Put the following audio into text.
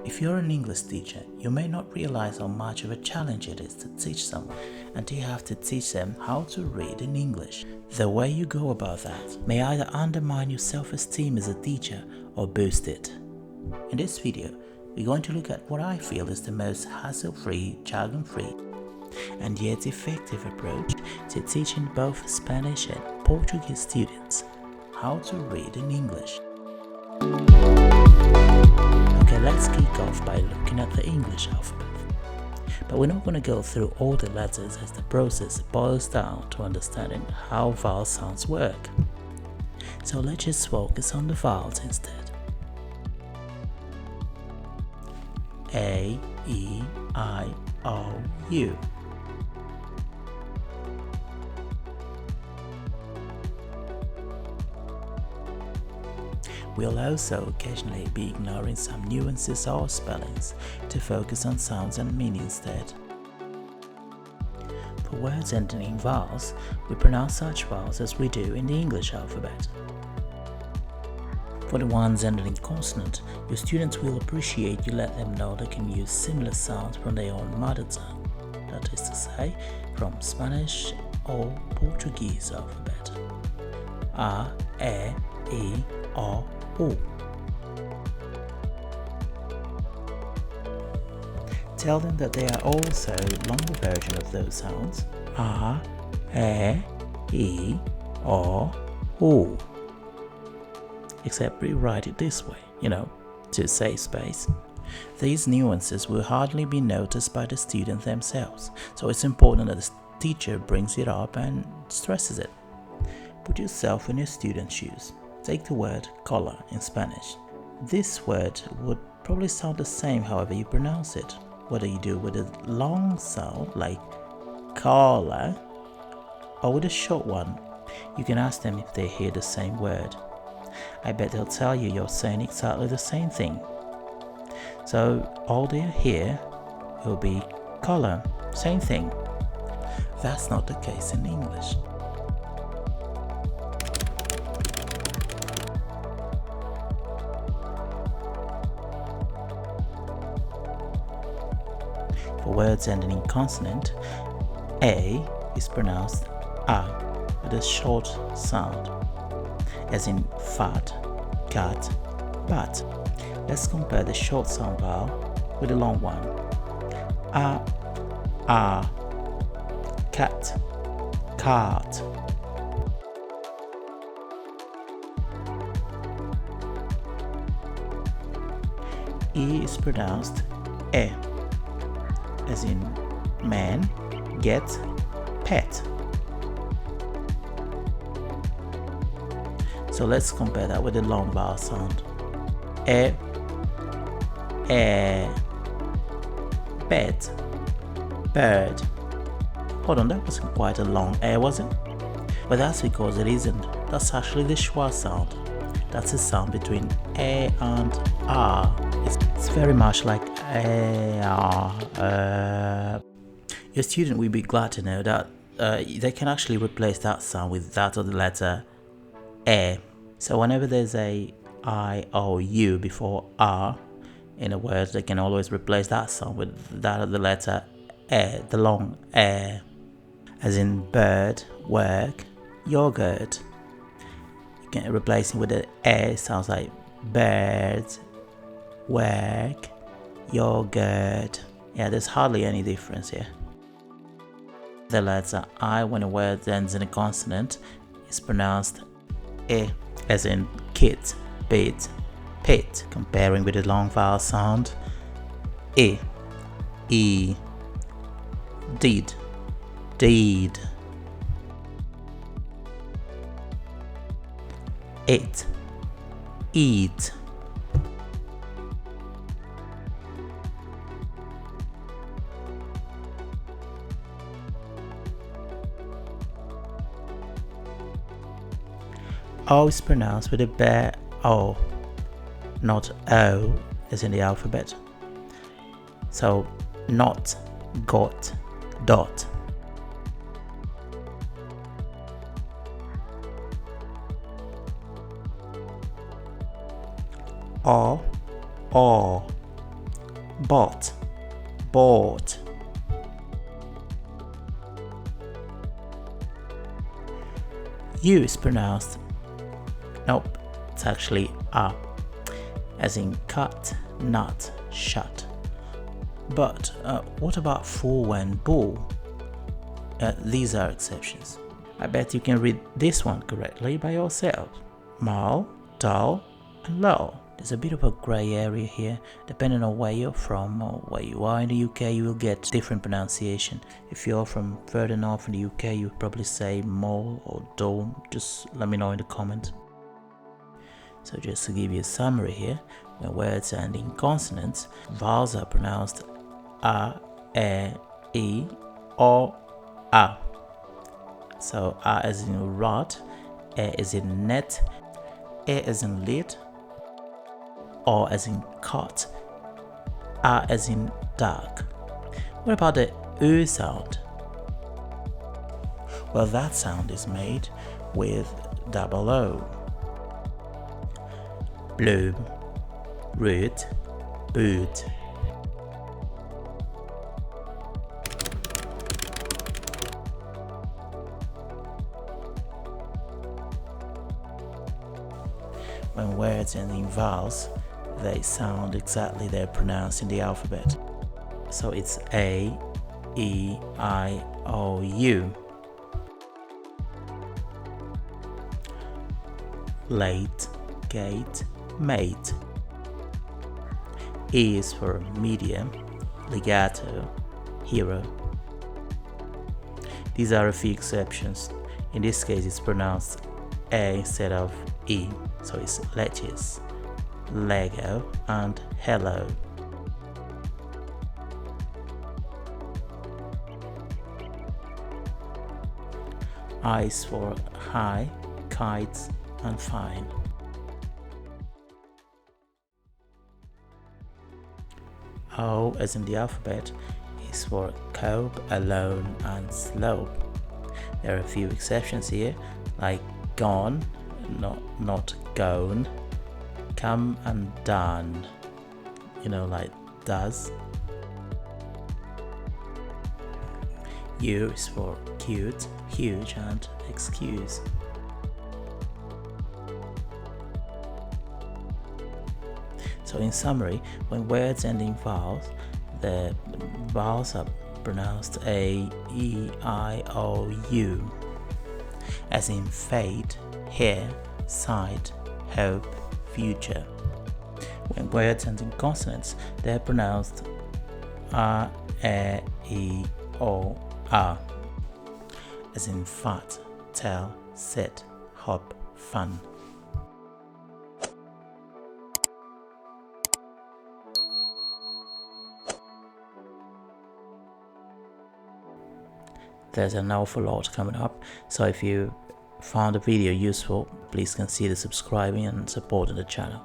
If you're an English teacher, you may not realize how much of a challenge it is to teach someone until you have to teach them how to read in English. The way you go about that may either undermine your self-esteem as a teacher or boost it. In this video, we're going to look at what I feel is the most hassle-free, jargon-free, and yet effective approach to teaching both Spanish and Portuguese students how to read in English. Okay, let's kick off by looking at the English alphabet. But we're not going to go through all the letters, as the process boils down to understanding how vowel sounds work. So let's just focus on the vowels instead. A, E, I, O, U. We'll also occasionally be ignoring some nuances or spellings to focus on sounds and meaning instead. For words ending in vowels, we pronounce such vowels as we do in the English alphabet. For the ones ending in consonant, your students will appreciate you let them know they can use similar sounds from their own mother tongue, that is to say, from Spanish or Portuguese alphabet. A, E, O, U. Tell them that they are also longer version of those sounds. A, E, O, U. Except rewrite it this way, to save space. These nuances will hardly be noticed by the student themselves, so it's important that the teacher brings it up and stresses it. Put yourself in your student's shoes. Take the word color in Spanish. This word would probably sound the same however you pronounce it, whether you do with a long sound like color or with a short one. You can ask them if they hear the same word. I bet they'll tell you you're saying exactly the same thing. So all they hear will be color, same thing. That's not the case in English. For words ending in consonant, A is pronounced A with a short sound, as in fat, cat, bat. Let's compare the short sound vowel with the long one. A, cat, cart. E is pronounced E, as in man, get, pet. So let's compare that with the long vowel sound. Bed, bird. Hold on, that wasn't quite a long was it? But that's because it isn't. That's actually the schwa sound. That's a sound between A and R. It's very much like Your student will be glad to know that they can actually replace that sound with that of the letter E. So whenever there's a I, O, U before R in a word, they can always replace that sound with that of the letter E, the long E. As in bird, work, yogurt. You can replace it with the E, sounds like bird, work, yogurt. Yeah, there's hardly any difference here. The letter I, when a word ends in a consonant, is pronounced E, as in kit, bit, pit. Comparing with the long vowel sound, E, did, deed, it, eat. O is pronounced with a bare O, not O as in the alphabet. So not, got, dot. Or, bought, bought. U is pronounced, nope, it's actually A, as in cut, nut, shut. But what about fool and bull? These are exceptions. I bet you can read this one correctly by yourself. Mal, dull, and low. There's a bit of a grey area here. Depending on where you're from or where you are in the UK, you will get different pronunciation. If you're from further north in the UK, you'll probably say mole or dull. Just let me know in the comments. So just to give you a summary here, when words end in consonants, vowels are pronounced A, E, O, A. So A as in rod, E as in net, E as in lid, O as in cut, A as in dark. What about the U sound? Well, that sound is made with double O. Bloom, root, boot. When words end in vowels, they sound exactly they're pronounced in the alphabet. So it's A, E, I, O, U. Late, gate, mate. E is for medium, legato, hero. These are a few exceptions. In this case, it's pronounced A instead of E, so it's lettuce, Lego, and hello. I is for high, kites, and fine. O, as in the alphabet, is for cope, alone, and slope. There are a few exceptions here, like gone, not gone, come and done, like does. U is for cute, huge, and excuse. So in summary, when words end in vowels, the vowels are pronounced A, E, I, O, U, as in fate, hair, sight, hope, future. When words end in consonants, they're pronounced A, E, O, A, as in fat, tell, sit, hop, fun. There's an awful lot coming up, so if you found the video useful, please consider subscribing and supporting the channel.